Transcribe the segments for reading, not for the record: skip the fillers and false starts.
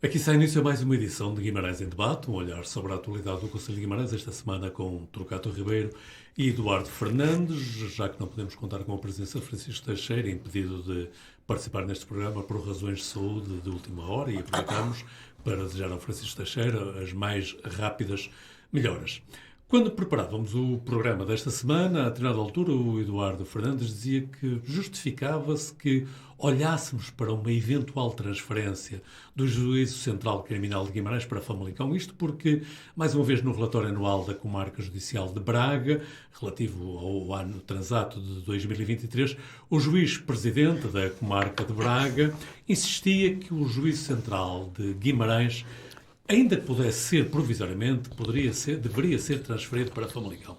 Aqui sai início a mais uma edição de Guimarães em Debate, um olhar sobre a atualidade do Conselho de Guimarães, esta semana com Torquato Ribeiro e Eduardo Fernandes, já que não podemos contar com a presença de Francisco Teixeira, impedido de participar neste programa por razões de saúde de última hora, e aproveitamos para desejar ao Francisco Teixeira as mais rápidas melhoras. Quando preparávamos o programa desta semana, a determinada altura, o Eduardo Fernandes dizia que justificava-se que olhássemos para uma eventual transferência do Juízo Central Criminal de Guimarães para Famalicão. Isto porque, mais uma vez, no relatório anual da Comarca Judicial de Braga, relativo ao ano transato de 2023, o juiz-presidente da Comarca de Braga insistia que o Juízo Central de Guimarães, ainda que pudesse ser provisoriamente, deveria ser transferido para Famalicão.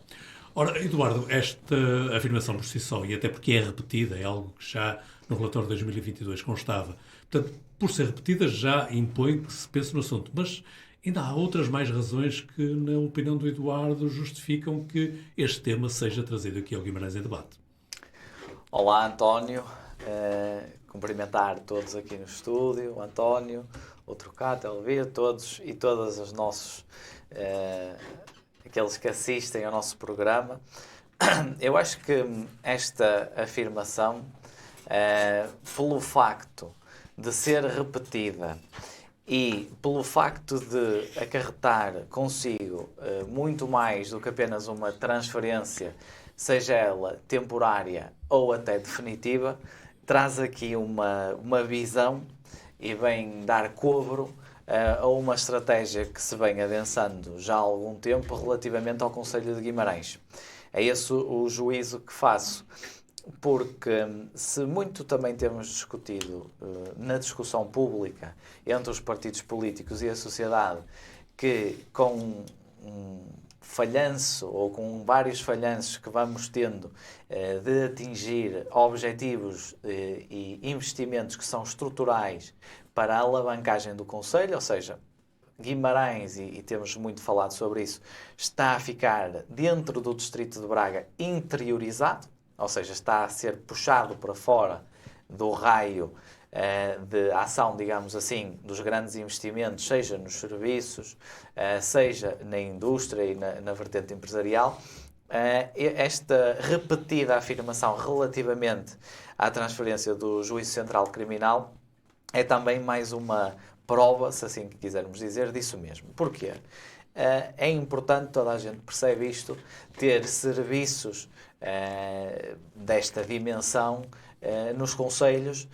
Ora, Eduardo, esta afirmação por si só, e até porque é repetida, é algo que já no relatório de 2022 constava, portanto, por ser repetida, já impõe que se pense no assunto. Mas ainda há outras mais razões que, na opinião do Eduardo, justificam que este tema seja trazido aqui ao Guimarães em Debate. Olá, António. Cumprimentar todos aqui no estúdio, o António, o Torquato, a Elvira, todos e todas os nossos, aqueles que assistem ao nosso programa. Eu acho que esta afirmação, pelo facto de ser repetida e pelo facto de acarretar consigo muito mais do que apenas uma transferência, seja ela temporária ou até definitiva, traz aqui uma visão e vem dar cobro a uma estratégia que se vem adensando já há algum tempo relativamente ao Conselho de Guimarães. É esse o juízo que faço, porque se muito também temos discutido na discussão pública entre os partidos políticos e a sociedade, que com falhanço ou com vários falhanços que vamos tendo de atingir objetivos e investimentos que são estruturais para a alavancagem do Conselho, ou seja, Guimarães, e temos muito falado sobre isso, está a ficar dentro do Distrito de Braga interiorizado, ou seja, está a ser puxado para fora do raio de ação, digamos assim, dos grandes investimentos, seja nos serviços, seja na indústria e na vertente empresarial. Esta repetida afirmação relativamente à transferência do Juízo Central Criminal é também mais uma prova, se assim quisermos dizer, disso mesmo. Porquê? É importante, toda a gente percebe isto, ter serviços desta dimensão nos concelhos,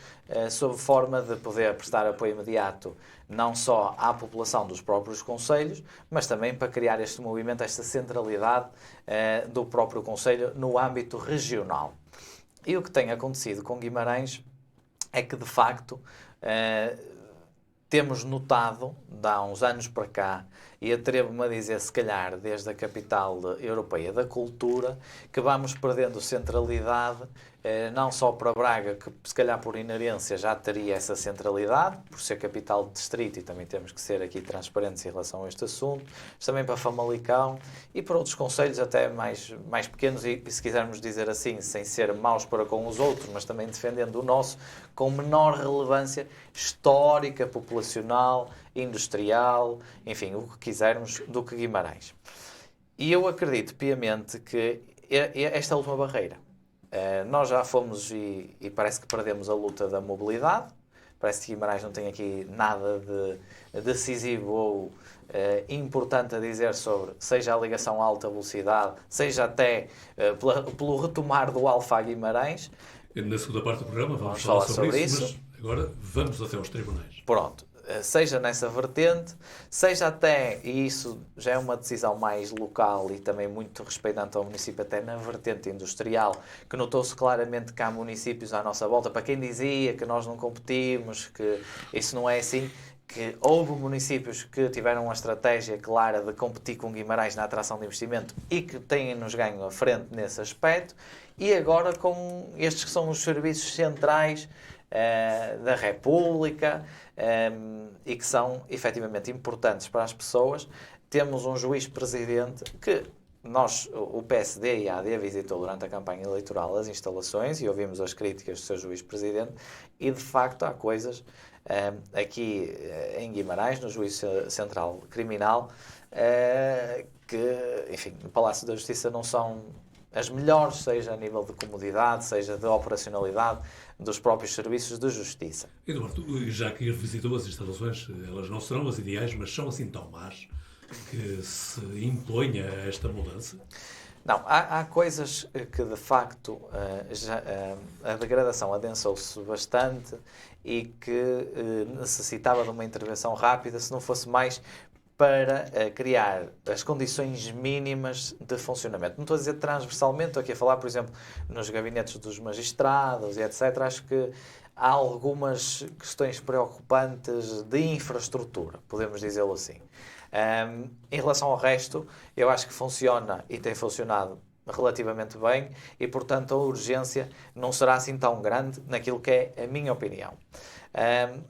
sob forma de poder prestar apoio imediato não só à população dos próprios concelhos, mas também para criar este movimento, esta centralidade do próprio concelho no âmbito regional. E o que tem acontecido com Guimarães é que, de facto, temos notado, de há uns anos para cá, e atrevo-me a dizer, se calhar, desde a capital europeia da cultura, que vamos perdendo centralidade, não só para Braga, que se calhar por inerência já teria essa centralidade, por ser capital de distrito, e também temos que ser aqui transparentes em relação a este assunto, mas também para Famalicão e para outros concelhos até mais pequenos, e se quisermos dizer assim, sem ser maus para com os outros, mas também defendendo o nosso, com menor relevância histórica, populacional, industrial, enfim, o que quisermos, do que Guimarães. E eu acredito piamente que esta é a última barreira. Nós já fomos e parece que perdemos a luta da mobilidade. Parece que Guimarães não tem aqui nada de decisivo ou importante a dizer sobre, seja a ligação a alta velocidade, seja até pelo retomar do Alfa a Guimarães. Na segunda parte do programa vamos falar sobre isso, mas agora vamos até aos tribunais. Pronto. Seja nessa vertente, seja até, e isso já é uma decisão mais local e também muito respeitante ao município, até na vertente industrial, que notou-se claramente que há municípios à nossa volta, para quem dizia que nós não competimos, que isso não é assim, que houve municípios que tiveram uma estratégia clara de competir com Guimarães na atração de investimento e que têm-nos ganho à frente nesse aspecto, e agora com estes que são os serviços centrais da República e que são efetivamente importantes para as pessoas. Temos um juiz-presidente que nós, o PSD e a AD, visitou durante a campanha eleitoral as instalações e ouvimos as críticas do seu juiz-presidente, e de facto há coisas aqui em Guimarães, no Juízo Central Criminal, que, enfim, no Palácio da Justiça não são as melhores, seja a nível de comodidade, seja de operacionalidade dos próprios serviços de justiça. Eduardo, já que visitou as instalações, elas não serão as ideais, mas são assim tão más que se imponha esta mudança? Não, há coisas que de facto a degradação adensou-se bastante e que necessitava de uma intervenção rápida, se não fosse mais para criar as condições mínimas de funcionamento. Não estou a dizer transversalmente, estou aqui a falar, por exemplo, nos gabinetes dos magistrados e etc. Acho que há algumas questões preocupantes de infraestrutura, podemos dizê-lo assim. Em relação ao resto, eu acho que funciona e tem funcionado relativamente bem e, portanto, a urgência não será assim tão grande naquilo que é a minha opinião.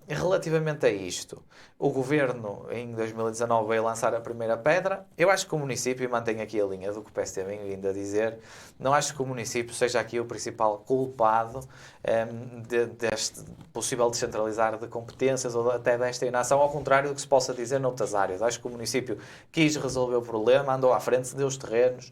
Relativamente a isto, o Governo em 2019 veio lançar a primeira pedra. Eu acho que o município, e mantenho aqui a linha do que o PSD vem vindo a dizer, não acho que o município seja aqui o principal culpado deste possível descentralizar de competências ou até desta inação, ao contrário do que se possa dizer noutras áreas. Acho que o município quis resolver o problema, andou à frente, deu os terrenos,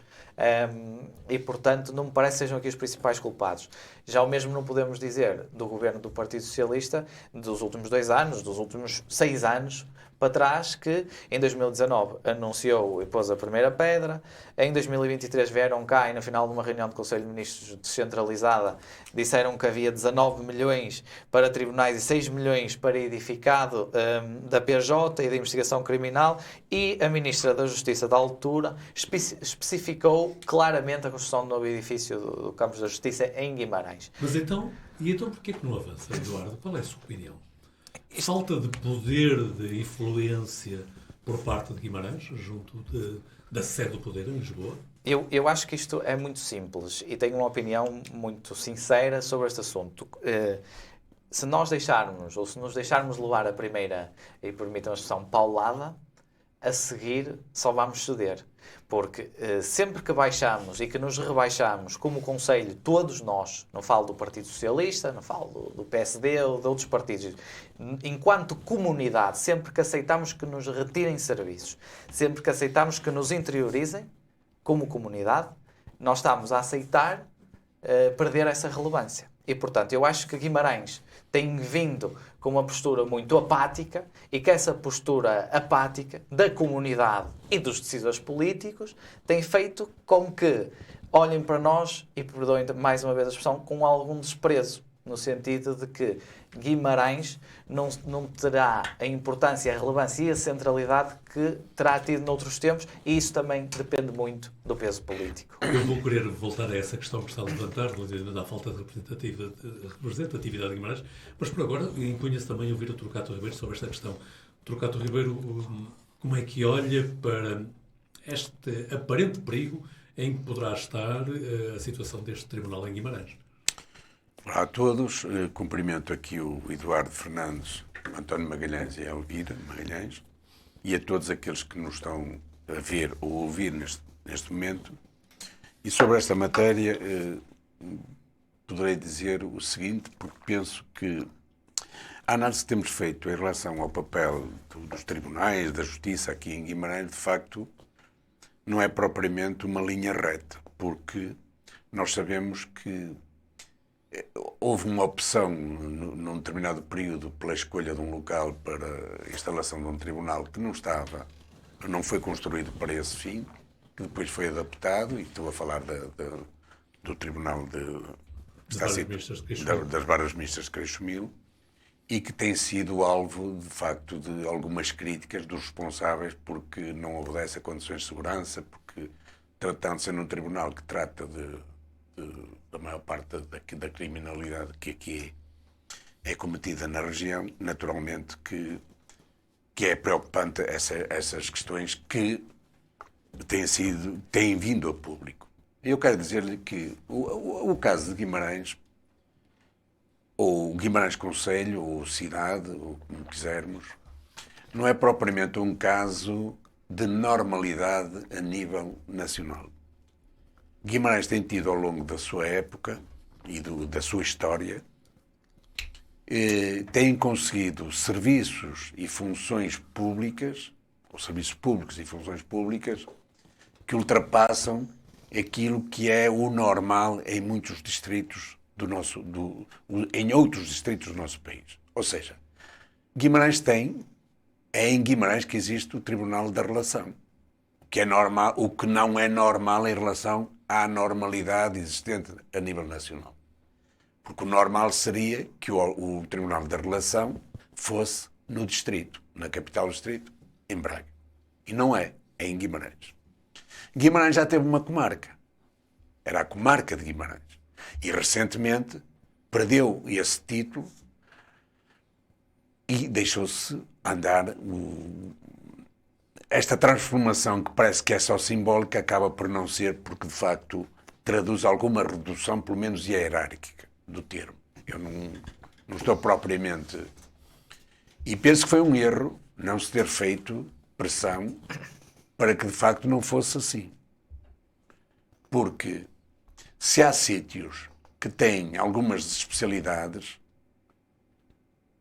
e portanto não me parece que sejam aqui os principais culpados. Já o mesmo não podemos dizer do governo do Partido Socialista dos últimos 2 anos, dos últimos 6 anos para trás, que em 2019 anunciou e pôs a primeira pedra, em 2023 vieram cá e no final de uma reunião do Conselho de Ministros descentralizada disseram que havia 19 milhões para tribunais e 6 milhões para edificado da PJ e da investigação criminal, e a Ministra da Justiça da altura especificou claramente a construção de um novo edifício do Campos da Justiça em Guimarães. Mas então porquê que não avança, Eduardo? Qual é a sua opinião? Falta de poder, de influência por parte de Guimarães, junto da sede do poder em Lisboa? Eu acho que isto é muito simples e tenho uma opinião muito sincera sobre este assunto. Se nós deixarmos, ou se nos deixarmos levar a primeira, e permitam a expressão, paulada, a seguir só vamos ceder. Porque sempre que baixamos e que nos rebaixamos como Conselho, todos nós, não falo do Partido Socialista, não falo do PSD ou de outros partidos, enquanto comunidade, sempre que aceitamos que nos retirem serviços, sempre que aceitamos que nos interiorizem como comunidade, nós estamos a aceitar perder essa relevância. E, portanto, eu acho que Guimarães tem vindo com uma postura muito apática e que essa postura apática da comunidade e dos decisores políticos tem feito com que olhem para nós, e perdoem mais uma vez a expressão, com algum desprezo, no sentido de que Guimarães não terá a importância, a relevância e a centralidade que terá tido noutros tempos, e isso também depende muito do peso político. Eu vou querer voltar a essa questão que está a levantar, da falta de representatividade de Guimarães, mas por agora impunha-se também ouvir o Torquato Ribeiro sobre esta questão. Torquato Ribeiro, como é que olha para este aparente perigo em que poderá estar a situação deste tribunal em Guimarães? Olá a todos, cumprimento aqui o Eduardo Fernandes, António Magalhães e a Elvira Magalhães, e a todos aqueles que nos estão a ver ou ouvir neste momento. E sobre esta matéria poderei dizer o seguinte, porque penso que a análise que temos feito em relação ao papel dos tribunais, da justiça aqui em Guimarães, de facto, não é propriamente uma linha reta, porque nós sabemos que houve uma opção num determinado período pela escolha de um local para a instalação de um tribunal que não foi construído para esse fim, que depois foi adaptado, e estou a falar do Tribunal das Varas Mistas de Creixomil, e que tem sido alvo, de facto, de algumas críticas dos responsáveis porque não obedece a condições de segurança, porque tratando-se num tribunal que trata da maior parte da criminalidade que aqui é cometida na região, naturalmente que é preocupante essas questões que têm vindo a público. Eu quero dizer-lhe que o caso de Guimarães, ou Guimarães Concelho, ou cidade, ou como quisermos, não é propriamente um caso de normalidade a nível nacional. Guimarães tem tido, ao longo da sua época e da sua história, têm conseguido serviços e funções públicas, ou serviços públicos e funções públicas, que ultrapassam aquilo que é o normal em muitos distritos em outros distritos do nosso país. Ou seja, Guimarães é em Guimarães que existe o Tribunal da Relação, que é normal, o que não é normal em relação à normalidade existente a nível nacional. Porque o normal seria que o Tribunal da Relação fosse no distrito, na capital do distrito, em Braga. E não é em Guimarães. Guimarães já teve uma comarca. Era a comarca de Guimarães. E recentemente perdeu esse título e deixou-se andar. Esta transformação, que parece que é só simbólica, acaba por não ser, porque de facto traduz alguma redução, pelo menos hierárquica, do termo. Eu não estou propriamente... E penso que foi um erro não se ter feito pressão para que de facto não fosse assim. Porque se há sítios que têm algumas especialidades,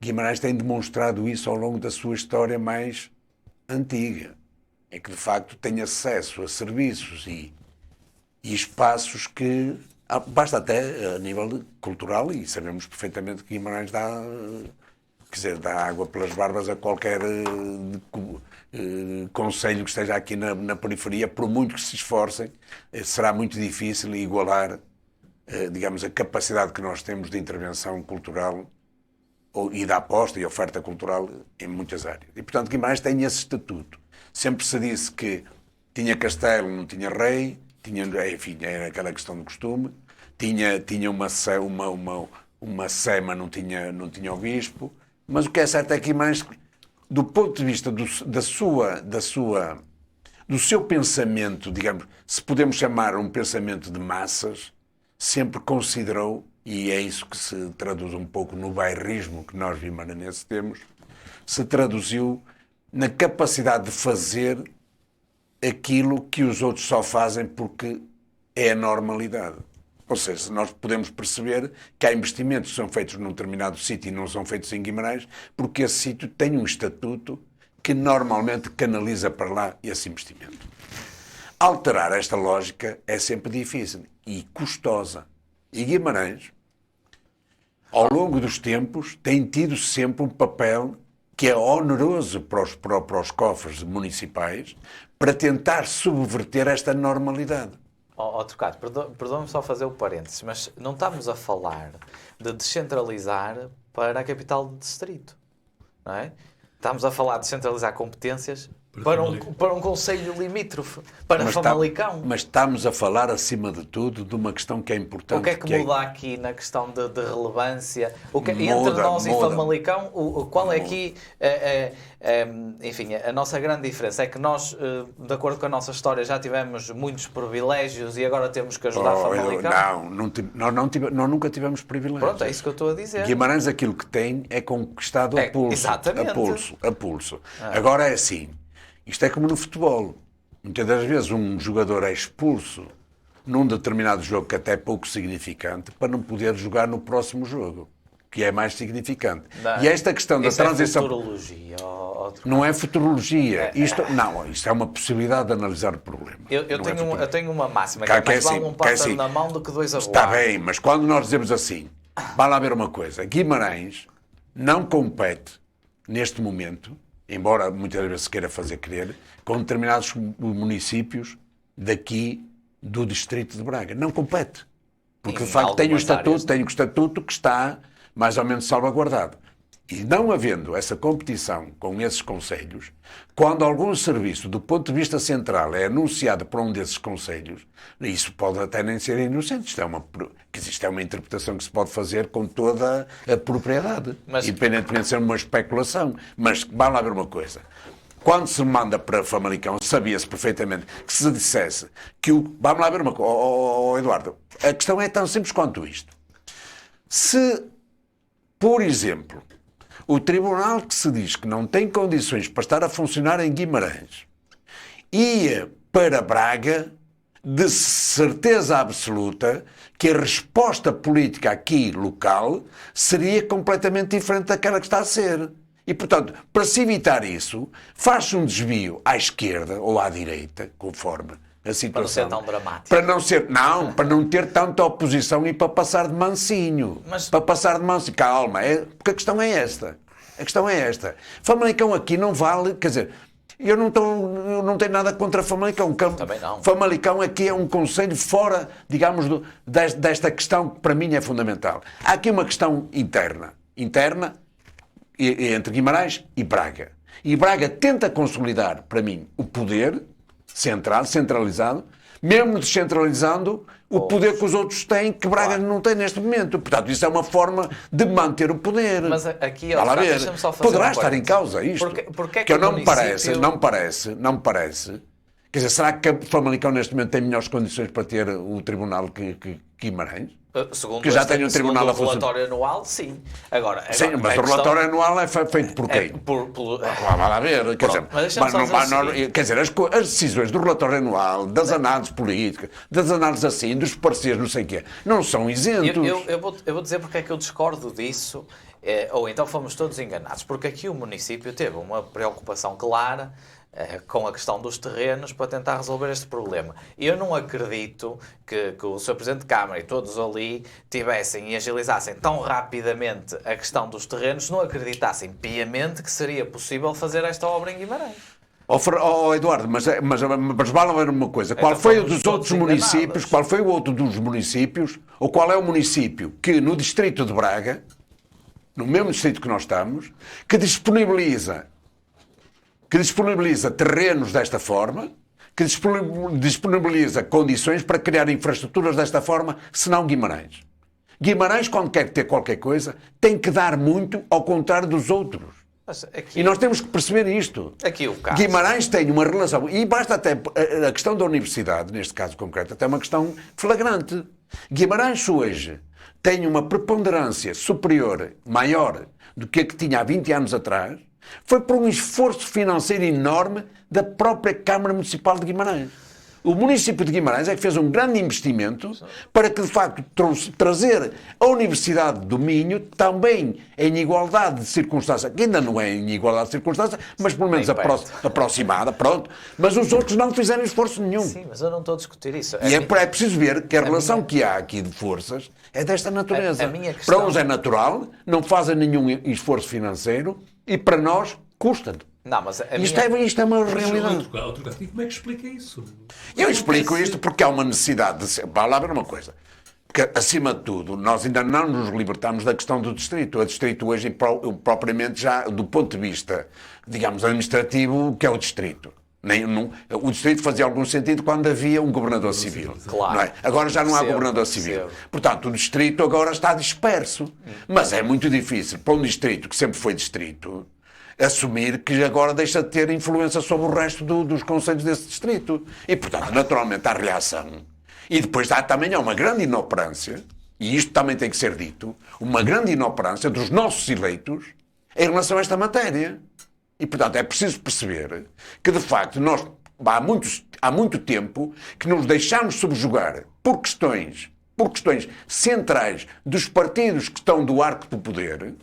Guimarães tem demonstrado isso ao longo da sua história mais antiga. É que de facto tem acesso a serviços e espaços que... Basta até a nível cultural, e sabemos perfeitamente que Guimarães dá água pelas barbas a qualquer concelho que esteja aqui na periferia. Por muito que se esforcem, será muito difícil igualar, digamos, a capacidade que nós temos de intervenção cultural e da aposta e oferta cultural em muitas áreas. E, portanto, Guimarães tem esse estatuto. Sempre se disse que tinha castelo, não tinha rei, enfim, era aquela questão do costume, tinha uma sé, mas não tinha o bispo. Mas o que é certo é que Guimarães, do ponto de vista do seu pensamento, digamos, se podemos chamar um pensamento de massas, sempre considerou, e é isso que se traduz um pouco no bairrismo que nós vimaranenses temos, se traduziu na capacidade de fazer aquilo que os outros só fazem porque é a normalidade. Ou seja, nós podemos perceber que há investimentos que são feitos num determinado sítio e não são feitos em Guimarães porque esse sítio tem um estatuto que normalmente canaliza para lá esse investimento. Alterar esta lógica é sempre difícil e custosa. E Guimarães, ao longo dos tempos, tem tido sempre um papel que é oneroso para os cofres municipais para tentar subverter esta normalidade. Trocado, perdoa-me só fazer o parênteses, mas não estamos a falar de descentralizar para a capital do distrito, não é? Estamos a falar de descentralizar competências para um concelho limítrofe, para Famalicão. Mas estamos a falar, acima de tudo, de uma questão que é importante. O que é que muda aqui na questão de relevância? Entre nós e Famalicão, qual é aqui, enfim, a nossa grande diferença? É que nós, de acordo com a nossa história, já tivemos muitos privilégios e agora temos que ajudar Famalicão? Nós nunca tivemos privilégios. Pronto, é isso que eu estou a dizer. Guimarães aquilo que tem é conquistado a pulso. Exatamente. A pulso. Agora é assim. Isto é como no futebol. Muitas das vezes um jogador é expulso num determinado jogo que até é pouco significante para não poder jogar no próximo jogo, que é mais significante. E esta questão da transição... É futurologia. Não é futurologia. Isto é uma possibilidade de analisar o problema. Eu tenho uma máxima, que é mais vale um pássaro na mão do que dois a voar. Está bem, mas quando nós dizemos assim, vai lá ver uma coisa, Guimarães não compete, neste momento, embora muitas vezes se queira fazer crer, com determinados municípios daqui do distrito de Braga. Não compete. Porque, de facto, tem o estatuto que está mais ou menos salvaguardado. E não havendo essa competição com esses concelhos, quando algum serviço, do ponto de vista central, é anunciado por um desses concelhos, isso pode até nem ser inocente. Isto é uma interpretação que se pode fazer com toda a propriedade, independentemente de ser uma especulação. Mas vamos lá ver uma coisa. Quando se manda para Famalicão, sabia-se perfeitamente que se dissesse que vamos lá ver uma coisa, Eduardo, a questão é tão simples quanto isto. Se, por exemplo, o tribunal que se diz que não tem condições para estar a funcionar em Guimarães ia para Braga, de certeza absoluta que a resposta política aqui local seria completamente diferente daquela que está a ser. E, portanto, para se evitar isso, faz-se um desvio à esquerda ou à direita, conforme a situação. Para não ser tão dramático. Para não ter tanta oposição e para passar de mansinho. Para passar de mansinho. Calma, porque a questão é esta. A questão é esta. Famalicão aqui não vale, quer dizer, eu não tenho nada contra Famalicão. Também não. Famalicão aqui é um concelho fora, digamos, desta questão que para mim é fundamental. Há aqui uma questão interna entre Guimarães e Braga. E Braga tenta consolidar, para mim, o poder centralizado, mesmo descentralizando o poder que os outros têm, que Braga não tem neste momento. Portanto, isso é uma forma de manter o poder. Mas aqui, deixa-me só fazer poderá estar em causa isto. Porque que não me parece. Quer dizer, será que Famalicão neste momento tem melhores condições para ter o tribunal que Guimarães? Segundo que já tem um tribunal a funcionar. O relatório anual, sim. Agora sim, mas o relatório anual é feito por quem? Lá ver. Quer dizer, as decisões do relatório anual, das análises políticas, das análises assim, dos pareceres, não sei o quê, não são isentos. Eu vou dizer porque é que eu discordo disso, ou então fomos todos enganados. Porque aqui o município teve uma preocupação clara com a questão dos terrenos para tentar resolver este problema. Eu não acredito que o Sr. Presidente de Câmara e todos ali tivessem e agilizassem tão rapidamente a questão dos terrenos, não acreditassem piamente que seria possível fazer esta obra em Guimarães. Eduardo, mas vale ver uma coisa. Qual foi o dos outros municípios? Qual foi o outro dos municípios? Ou qual é o município que no distrito de Braga, no mesmo distrito que nós estamos, que disponibiliza terrenos desta forma, que disponibiliza condições para criar infraestruturas desta forma, senão Guimarães. Guimarães, quando quer ter qualquer coisa, tem que dar muito ao contrário dos outros. E nós temos que perceber isto. Aqui o caso. Guimarães tem uma relação, e basta até a questão da universidade, neste caso concreto, até uma questão flagrante. Guimarães hoje tem uma preponderância superior, maior, do que a que tinha há 20 anos atrás, foi por um esforço financeiro enorme da própria Câmara Municipal de Guimarães. O município de Guimarães é que fez um grande investimento para que, de facto, trazer a Universidade do Minho também em igualdade de circunstância, que ainda não é em igualdade de circunstância, mas pelo menos aproximada, pronto. Mas os outros não fizeram esforço nenhum. Sim, mas eu não estou a discutir isso. E é preciso ver que a relação que há aqui de forças é desta natureza. Questão... Para uns é natural, não fazem nenhum esforço financeiro e para nós custa. Não, mas isto é uma realidade. E como é que explica isso? Eu explico isto porque há uma necessidade de ser... Vá lá ver uma coisa. Porque, acima de tudo, nós ainda não nos libertamos da questão do distrito. O distrito hoje, propriamente já, do ponto de vista, digamos, administrativo, que é o distrito. O distrito fazia algum sentido quando havia um governador civil. Claro. Não é? Agora já não há governador civil. Portanto, o distrito agora está disperso. Mas é muito difícil para um distrito que sempre foi distrito assumir que agora deixa de ter influência sobre o resto dos concelhos desse distrito. E, portanto, naturalmente, há reação. E depois também há uma grande inoperância, e isto também tem que ser dito, uma grande inoperância dos nossos eleitos em relação a esta matéria. E, portanto, é preciso perceber que, de facto, nós há muito tempo que nos deixamos subjugar por questões centrais dos partidos que estão do arco do poder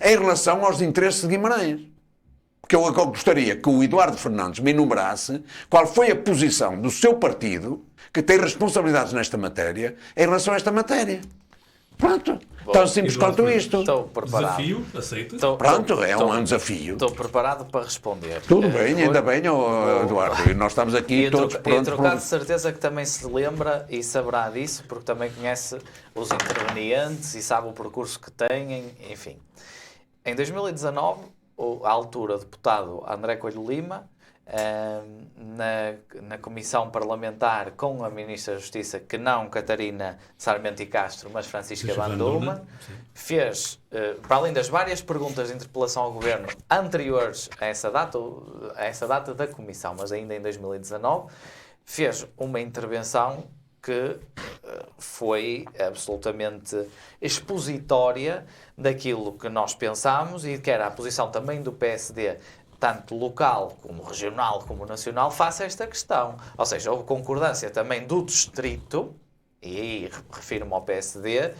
em relação aos interesses de Guimarães. Porque eu gostaria que o Eduardo Fernandes me enumerasse qual foi a posição do seu partido, que tem responsabilidades nesta matéria, em relação a esta matéria. Pronto. Tão simples quanto isto. Estou preparado. Desafio, aceita? Pronto, é um desafio. Estou preparado para responder. Tudo bem, ainda bem, Eduardo. Nós estamos aqui todos prontos. E trocar de certeza que também se lembra e saberá disso, porque também conhece os intervenientes e sabe o percurso que têm, enfim. Em 2019, à altura, o deputado André Coelho Lima, na comissão parlamentar com a Ministra da Justiça, que não Catarina Sarmento e Castro, mas Francisca Banduma, fez, para além das várias perguntas de interpelação ao Governo anteriores a essa data da comissão, mas ainda em 2019, fez uma intervenção que foi absolutamente expositória daquilo que nós pensámos e que era a posição também do PSD tanto local, como regional, como nacional, face a esta questão. Ou seja, houve concordância também do distrito, e aí refiro-me ao PSD,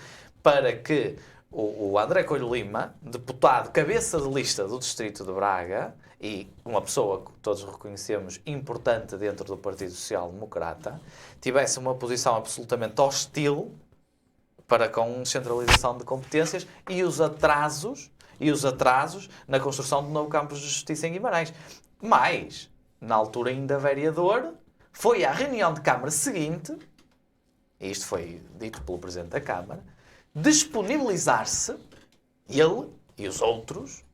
para que o André Coelho Lima, deputado cabeça de lista do distrito de Braga, e uma pessoa que todos reconhecemos importante dentro do Partido Social Democrata, tivesse uma posição absolutamente hostil para com descentralização de competências e os atrasos na construção do novo campus de justiça em Guimarães. Mas, na altura ainda vereador, foi à reunião de Câmara seguinte, e isto foi dito pelo Presidente da Câmara, disponibilizar-se, ele e os outros,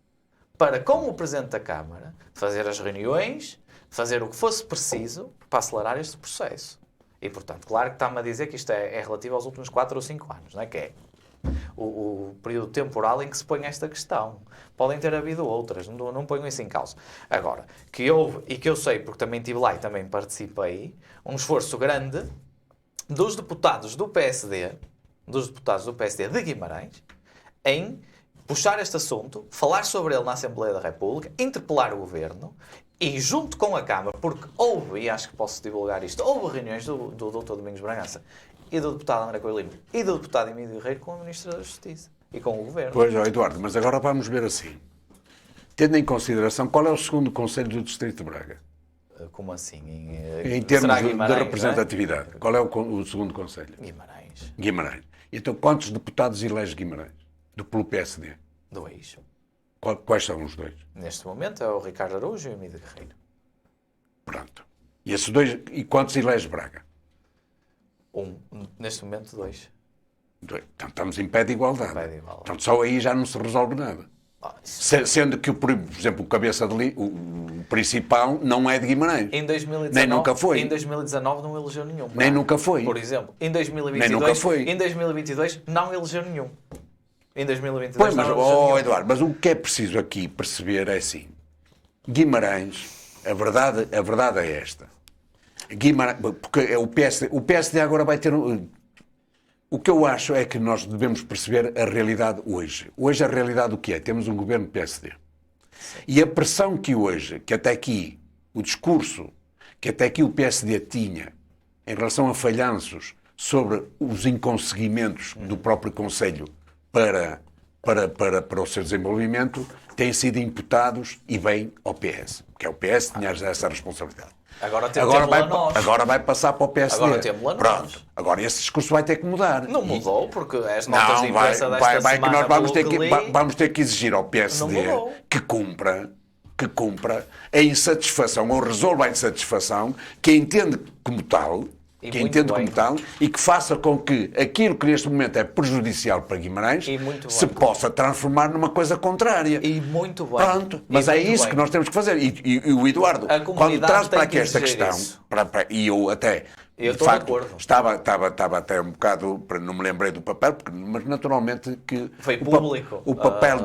para, com o Presidente da Câmara, fazer as reuniões, fazer o que fosse preciso para acelerar este processo. E, portanto, claro que está-me a dizer que isto é relativo aos últimos 4 ou 5 anos, não é? Que é o período temporal em que se põe esta questão. Podem ter havido outras, não ponham isso em causa. Agora, que houve, e que eu sei, porque também estive lá e também participei, um esforço grande dos deputados do PSD de Guimarães, em puxar este assunto, falar sobre ele na Assembleia da República, interpelar o Governo e, junto com a Câmara, porque houve, e acho que posso divulgar isto, houve reuniões do Dr. Domingos Bragança e do deputado André Coelho Lima e do deputado Emílio Guerreiro com a Ministra da Justiça e com o Governo. Pois, Eduardo, mas agora vamos ver assim. Tendo em consideração, qual é o segundo Conselho do Distrito de Braga? Como assim? Em termos de Guimarães, representatividade. não é? Qual é o segundo Conselho? Guimarães. Guimarães. Então, quantos deputados elege Guimarães? Pelo PSD? 2. Quais são os 2? Neste momento é o Ricardo Araújo e o Emílio Guerreiro. Pronto. E esses 2, e quantos elege Braga? Neste momento 2. 2. Então estamos em pé de igualdade. Pé de igualdade. Portanto, só aí já não se resolve nada. Sendo que, por exemplo, o cabeça de o principal não é de Guimarães. Em 2019, nem nunca foi. Em 2019 não elegeu nenhum. Nem nunca foi. Por exemplo, em 2022, nem nunca foi. Em 2022 não elegeu nenhum. Em 2022 pois, mas, não elegeu nenhum. Eduardo, mas o que é preciso aqui perceber é assim. Guimarães, a verdade é esta. Guimarães, porque o PSD agora vai ter... O que eu acho é que nós devemos perceber a realidade hoje. Hoje a realidade o que é? Temos um governo PSD. E a pressão que hoje, que até aqui, o discurso que até aqui o PSD tinha em relação a falhanços sobre os inconseguimentos do próprio Conselho para o seu desenvolvimento, têm sido imputados e bem ao PS. Porque é o PS que tinha essa responsabilidade. Agora vai passar para o PSD. Agora temos-la Pronto. Agora esse discurso vai ter que mudar. Não mudou, porque as notas de imprensa desta semana... Que nós vamos ter que exigir ao PSD que cumpra a insatisfação, ou resolva a insatisfação, que entende como tal... e que faça com que aquilo que neste momento é prejudicial para Guimarães se possa transformar numa coisa contrária. E muito bem. Pronto, mas é isso que nós temos que fazer. E o Eduardo, quando traz para aqui esta questão, e eu até... Eu de estou facto, de acordo. Estava até um bocado, não me lembrei do papel, mas naturalmente que... Foi público. O papel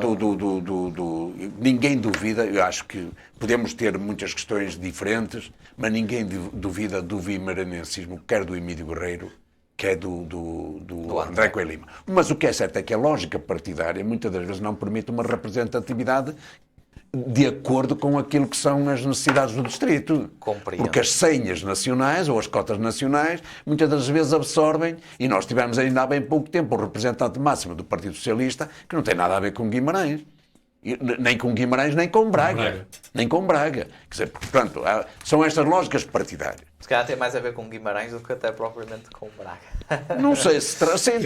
ninguém duvida, eu acho que podemos ter muitas questões diferentes, mas ninguém duvida do vimaranencismo, quer do Emílio Guerreiro, quer do André Coelho Lima. Mas o que é certo é que a lógica partidária muitas das vezes não permite uma representatividade de acordo com aquilo que são as necessidades do distrito. Compreendo. Porque as senhas nacionais ou as cotas nacionais muitas das vezes absorvem, e nós tivemos ainda há bem pouco tempo o representante máximo do Partido Socialista, que não tem nada a ver com Guimarães. Nem com Guimarães, nem com Braga. Nem com Braga. Quer dizer, portanto, são estas lógicas partidárias. Se calhar tem mais a ver com Guimarães do que até propriamente com Braga. Não sei se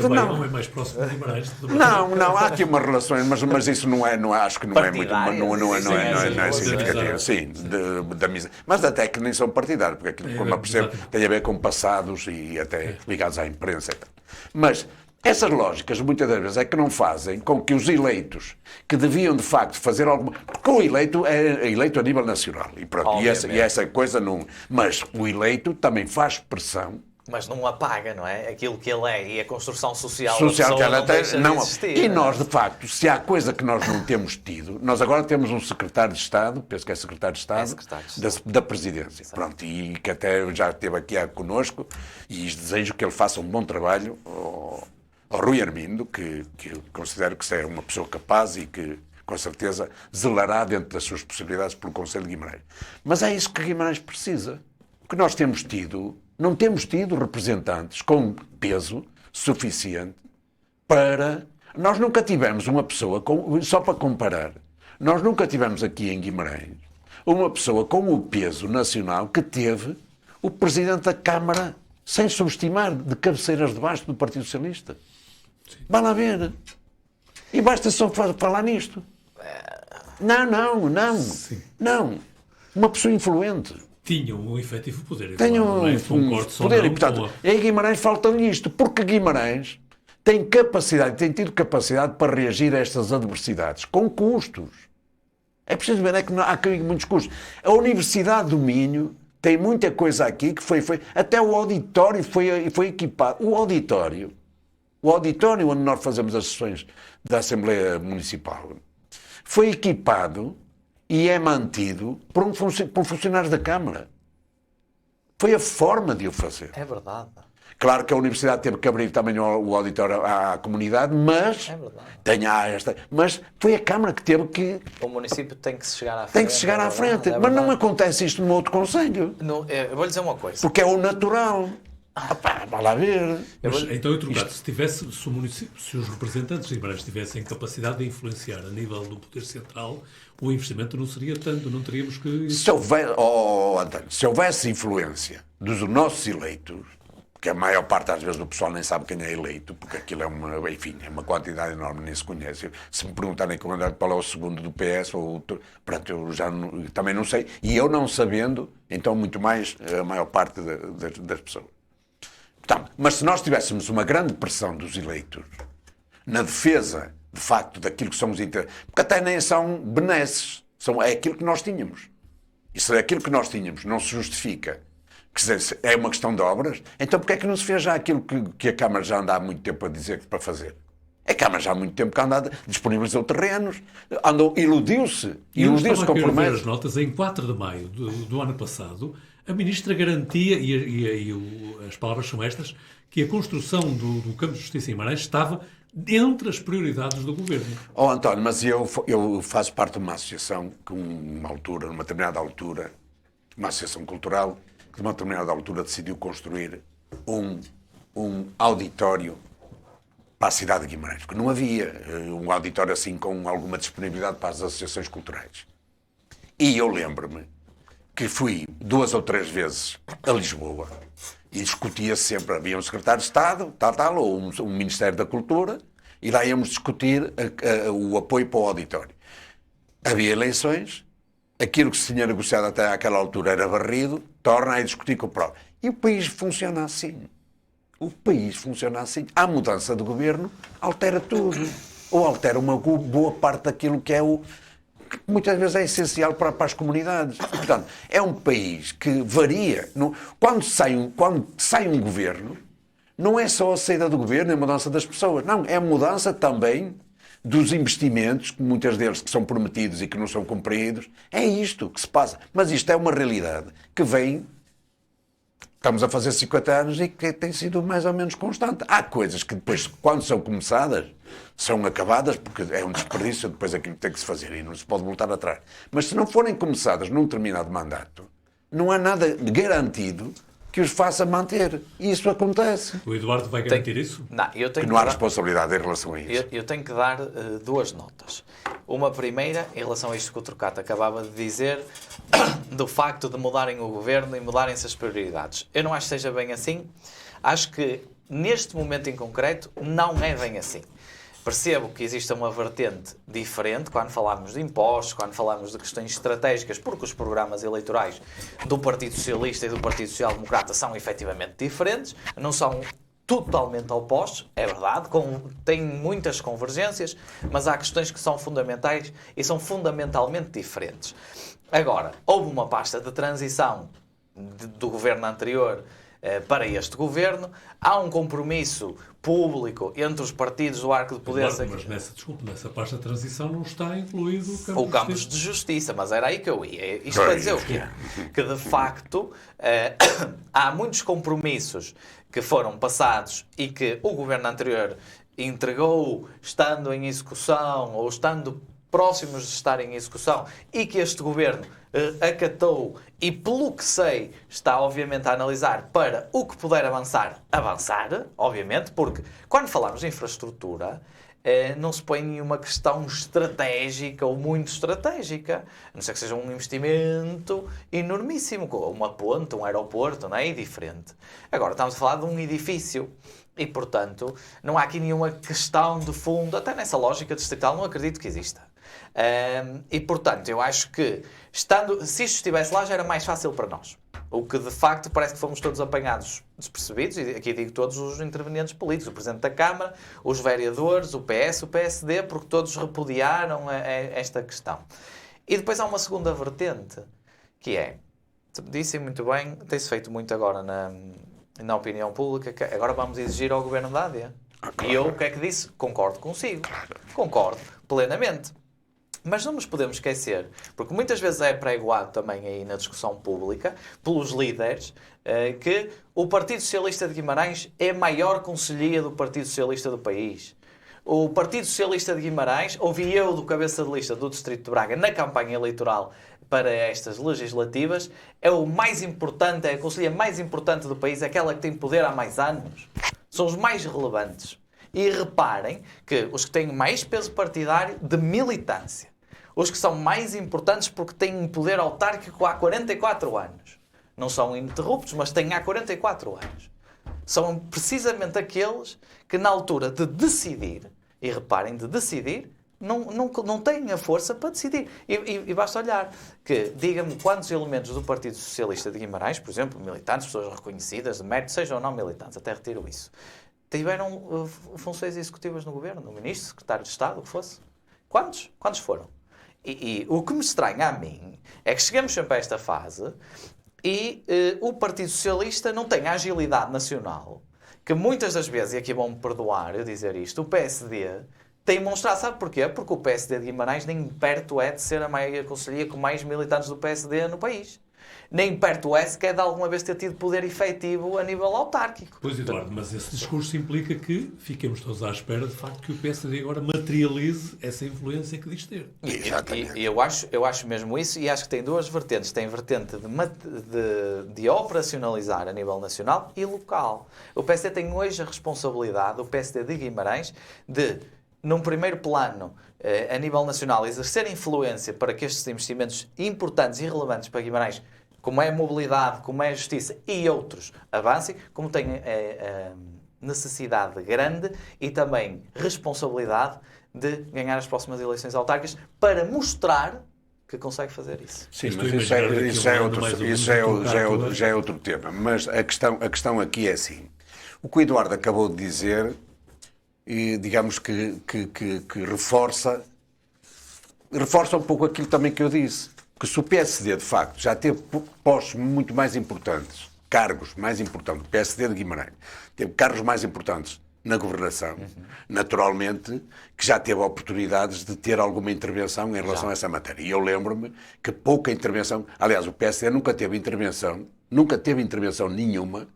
não é mais próximo de Guimarães. Não, há aqui umas relações, mas isso não é, acho que não é muito, não é significativo. Sim, mas até que nem são partidários, porque aquilo, como eu percebo, tem a ver com passados e até ligados à imprensa e tal. Mas essas lógicas, muitas das vezes, é que não fazem com que os eleitos, que deviam, de facto, fazer alguma... Porque o eleito é eleito a nível nacional. E, pronto, e essa coisa não... Mas o eleito também faz pressão. Mas não apaga, não é? Aquilo que ele é e a construção social que ela não tem, deixa de existir. E nós, de facto, se há coisa que nós não temos tido... Nós agora temos um secretário de Estado, penso que é secretário de Estado, da Presidência. Exato. Pronto, e que até já esteve aqui connosco, e desejo que ele faça um bom trabalho... ao Rui Armindo, que eu considero que é uma pessoa capaz e que com certeza, zelará dentro das suas possibilidades pelo Conselho de Guimarães. Mas é isso que Guimarães precisa. Porque nós não temos tido representantes com peso suficiente para... Nós nunca tivemos uma pessoa, só para comparar, nós nunca tivemos aqui em Guimarães uma pessoa com o peso nacional que teve o Presidente da Câmara, sem subestimar, de cabeceiras de baixo do Partido Socialista. Vá lá ver. E basta só falar nisto. Não. Uma pessoa influente. Tinham um efetivo poder. Tenham um poder. E, portanto, em Guimarães falta-lhe isto. Porque Guimarães tem tido capacidade para reagir a estas adversidades, com custos. É preciso ver que há muitos custos. A Universidade do Minho tem muita coisa aqui que foi até o auditório foi equipado. O auditório onde nós fazemos as sessões da Assembleia Municipal foi equipado e é mantido por funcionários da Câmara. Foi a forma de o fazer. É verdade. Claro que a Universidade teve que abrir também o auditório à comunidade, mas mas foi a Câmara que teve que... O município tem que chegar à frente. Tem que chegar à frente. Mas não acontece isto no outro concelho. Eu vou lhe dizer uma coisa. Porque é o natural. Vá lá ver. Mas, então, eu trocado, se os representantes de Guimarães tivessem capacidade de influenciar a nível do poder central, o investimento não seria tanto, não teríamos que... António, se houvesse influência dos nossos eleitos, que a maior parte às vezes do pessoal nem sabe quem é eleito, porque aquilo é uma quantidade enorme, nem se conhece. Se me perguntarem qual é o segundo do PS, pronto, eu já também não sei. E eu não sabendo, então muito mais a maior parte das pessoas. Portanto, mas se nós tivéssemos uma grande pressão dos eleitos na defesa, de facto, daquilo que somos interesses, porque até nem são benesses, é aquilo que nós tínhamos. E se aquilo que nós tínhamos não se justifica, que é uma questão de obras, então porque é que não se fez já aquilo que a Câmara já anda há muito tempo a dizer para fazer? A Câmara já há muito tempo que anda, disponibilizou terrenos, iludiu-se com promessas. As notas, em 4 de maio do ano passado, a Ministra garantia, as palavras são estas, que a construção do Campo de Justiça em Guimarães estava entre as prioridades do Governo. António, mas eu faço parte de uma associação que numa determinada altura, uma associação cultural, que numa determinada altura decidiu construir um auditório para a cidade de Guimarães, porque não havia um auditório assim com alguma disponibilidade para as associações culturais. E eu lembro-me que fui 2 ou 3 vezes a Lisboa e discutia sempre, havia um secretário de Estado, ou um Ministério da Cultura, e lá íamos discutir o apoio para o auditório. Havia eleições, aquilo que se tinha negociado até àquela altura era varrido, torna a discutir com o próprio. E o país funciona assim. A mudança de governo altera tudo. Ou altera uma boa parte daquilo que que muitas vezes é essencial para as comunidades. E, portanto, é um país que varia. Quando sai um governo, não é só a saída do governo e a mudança das pessoas. Não, é a mudança também dos investimentos, que muitas deles que são prometidos e que não são cumpridos. É isto que se passa. Mas isto é uma realidade que vem... Estamos a fazer 50 anos e que tem sido mais ou menos constante. Há coisas que depois, quando são começadas, são acabadas, porque é um desperdício depois aquilo que tem que se fazer e não se pode voltar atrás. Mas se não forem começadas num determinado mandato, não há nada garantido que os faça manter. E isso acontece. O Eduardo vai garantir isso? Não há responsabilidade em relação a isso. Eu tenho que dar 2 notas. Uma primeira, em relação a isto que o Turcato acabava de dizer, do facto de mudarem o governo e mudarem-se as prioridades. Eu não acho que seja bem assim. Acho que, neste momento em concreto, não é bem assim. Percebo que existe uma vertente diferente quando falamos de impostos, quando falamos de questões estratégicas, porque os programas eleitorais do Partido Socialista e do Partido Social Democrata são efetivamente diferentes, não são totalmente opostos, é verdade, têm muitas convergências, mas há questões que são fundamentais e são fundamentalmente diferentes. Agora, houve uma pasta de transição do governo anterior para este governo, há um compromisso público entre os partidos do arco de poder... Mas nessa pasta de transição não está incluído o Campos de Justiça, mas era aí que eu ia. Isto quer dizer o quê? Que de facto há muitos compromissos que foram passados e que o governo anterior entregou estando em execução ou estando próximos de estar em execução e que este Governo acatou e, pelo que sei, está obviamente a analisar para o que puder avançar, obviamente, porque quando falamos de infraestrutura, não se põe nenhuma questão estratégica ou muito estratégica, a não ser que seja um investimento enormíssimo, como uma ponte, um aeroporto, não é? É diferente. Agora, estamos a falar de um edifício e, portanto, não há aqui nenhuma questão de fundo, até nessa lógica distrital não acredito que exista. E, portanto, eu acho que, se isto estivesse lá, já era mais fácil para nós. O que, de facto, parece que fomos todos apanhados despercebidos, e aqui digo todos os intervenientes políticos, o Presidente da Câmara, os vereadores, o PS, o PSD, porque todos repudiaram esta questão. E depois há uma segunda vertente, que é, disse muito bem, tem-se feito muito agora na opinião pública, que agora vamos exigir ao Governo da AD. Claro. E eu, o que é que disse? Concordo consigo. Claro. Concordo plenamente. Mas não nos podemos esquecer, porque muitas vezes é pregoado também aí na discussão pública, pelos líderes, que o Partido Socialista de Guimarães é a maior conselhia do Partido Socialista do país. O Partido Socialista de Guimarães, ouvi eu do cabeça de lista do Distrito de Braga na campanha eleitoral para estas legislativas, é o mais importante, é a conselhia mais importante do país, é aquela que tem poder há mais anos. São os mais relevantes. E reparem que os que têm mais peso partidário de militância, os que são mais importantes porque têm um poder autárquico há 44 anos. Não são ininterruptos, mas têm há 44 anos. São precisamente aqueles que, na altura de decidir, e reparem, de decidir, não têm a força para decidir. E basta olhar que, diga-me quantos elementos do Partido Socialista de Guimarães, por exemplo, militantes, pessoas reconhecidas, de mérito, sejam ou não militantes, até retiro isso, tiveram funções executivas no governo, no ministro, secretário de Estado, o que fosse. Quantos? Quantos foram? E o que me estranha a mim é que chegamos sempre a esta fase e o Partido Socialista não tem a agilidade nacional que muitas das vezes, e aqui vão-me perdoar eu dizer isto, o PSD tem demonstrado. Sabe porquê? Porque o PSD de Guimarães nem perto é de ser a maior conselhia com mais militantes do PSD no país. Nem perto é sequer de alguma vez ter tido poder efetivo a nível autárquico. Pois, Eduardo, mas esse discurso implica que fiquemos todos à espera, de facto, que o PSD agora materialize essa influência que diz ter. E eu acho mesmo isso, e acho que tem duas vertentes. Tem a vertente de operacionalizar a nível nacional e local. O PSD tem hoje a responsabilidade, o PSD de Guimarães, de, num primeiro plano, a nível nacional, exercer influência para que estes investimentos importantes e relevantes para Guimarães, como é a mobilidade, como é a justiça e outros, avancem, como tem necessidade grande e também responsabilidade de ganhar as próximas eleições autárquicas para mostrar que consegue fazer isso. Sim, mas isso é outro tema. Mas a questão aqui é assim. O que o Eduardo acabou de dizer, e digamos que reforça um pouco aquilo também que eu disse. Que se o PSD, de facto, já teve postos muito mais importantes, cargos mais importantes, o PSD de Guimarães, teve cargos mais importantes na governação, naturalmente, que já teve oportunidades de ter alguma intervenção em relação a essa matéria. E eu lembro-me que pouca intervenção, aliás, o PSD nunca teve intervenção nenhuma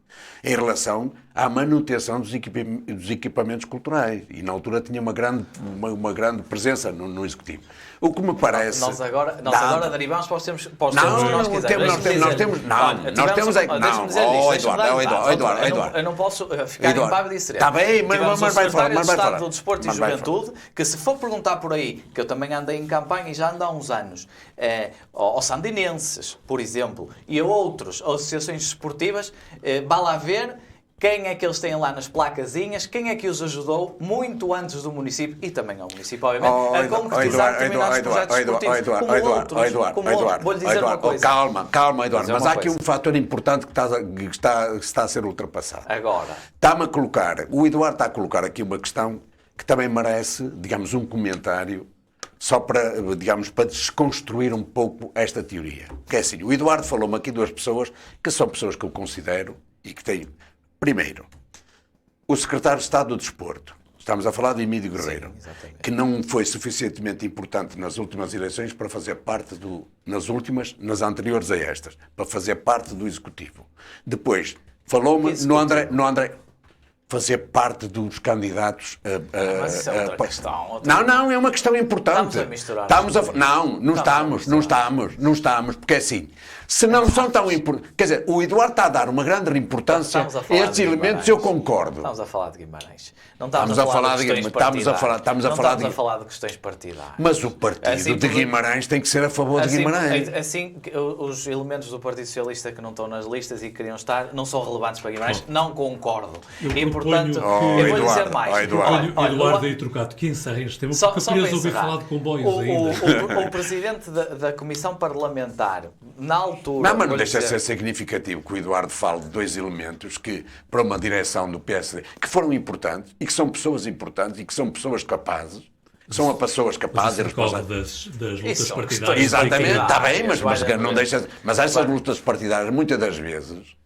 em relação à manutenção dos equipamentos culturais. E na altura tinha uma grande presença no Executivo. O que me parece... Nós agora derivamos para os termos que nós quisermos. Eu não posso ficar impávido e sereno. Está bem, mas vai falar. O Estado do Desporto e Juventude, que se for perguntar por aí, que eu também andei em campanha e já ando há uns anos, aos sandinenses, por exemplo, e a outros associações esportivas, vá lá ver quem é que eles têm lá nas placazinhas, quem é que os ajudou muito antes do município e também ao município, obviamente, a concretizar determinados projetos esportivos como outros. Vou-lhe dizer uma coisa. Calma, Eduardo, mas há aqui um fator importante que está a ser ultrapassado. Agora. O Eduardo está a colocar aqui uma questão que também merece, digamos, um comentário, só para desconstruir um pouco esta teoria. Que é assim, o Eduardo falou-me aqui duas pessoas que são pessoas que eu considero e que têm... Primeiro, o secretário de Estado do Desporto. Estamos a falar de Emílio Guerreiro, que não foi suficientemente importante nas últimas eleições para fazer parte nas anteriores a estas, para fazer parte do Executivo. Depois, falou-me no André... fazer parte dos candidatos Mas isso é outra questão. Não, é uma questão importante. Estamos a misturar. Não estamos, porque é assim, se não são tão importantes, quer dizer, o Eduardo está a dar uma grande importância a estes elementos, eu concordo. Estamos a falar de Guimarães. Não Estamos a falar de questões partidárias. Mas o partido de Guimarães tem que ser a favor de Guimarães. Assim, os elementos do Partido Socialista que não estão nas listas e que queriam estar, não são relevantes para Guimarães, não concordo. E, portanto, eu vou dizer mais. Eduardo e Trocato, que encerrem este tema, porque eu queria ouvir falar de comboios ainda. O presidente da Comissão Parlamentar, na altura... Mas não deixa de ser significativo que o Eduardo fale de dois elementos que, para uma direção do PSD, que foram importantes e que são pessoas importantes e que são pessoas capazes. São pessoas capazes e responsáveis das lutas partidárias. Exatamente, está bem, mas essas lutas partidárias, muitas das vezes,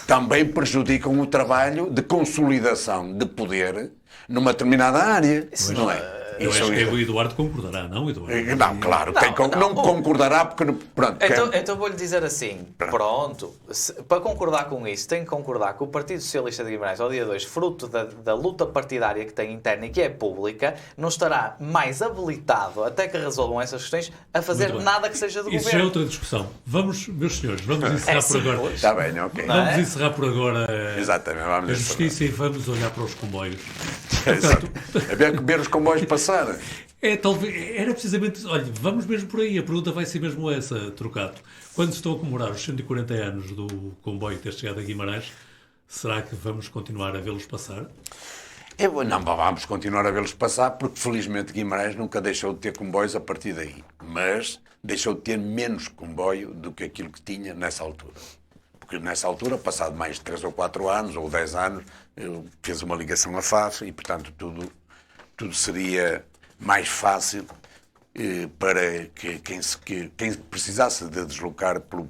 também prejudicam o trabalho de consolidação de poder numa determinada área. Não é? Eu acho que o Eduardo concordará, não, Eduardo? Não, claro, não concordará porque... Pronto, então vou-lhe dizer assim, para concordar com isso, tem que concordar que o Partido Socialista de Guimarães, ao dia 2, fruto da luta partidária que tem interna e que é pública, não estará mais habilitado, até que resolvam essas questões, a fazer nada que seja do governo. Isso já é outra discussão. Vamos, meus senhores, vamos encerrar por agora. Está bem, ok. Vamos encerrar por agora a justiça e vamos olhar para os comboios. Portanto, ver os comboios passar. Era precisamente... Olha, vamos mesmo por aí. A pergunta vai ser mesmo essa, Trocato. Quando estão a comemorar os 140 anos do comboio ter chegado a Guimarães, será que vamos continuar a vê-los passar? Não vamos continuar a vê-los passar porque, felizmente, Guimarães nunca deixou de ter comboios a partir daí. Mas deixou de ter menos comboio do que aquilo que tinha nessa altura. Porque nessa altura, passado mais de 3 ou 4 anos, ou 10 anos, fez uma ligação a FAF e, portanto, tudo seria mais fácil para que quem precisasse de deslocar pelo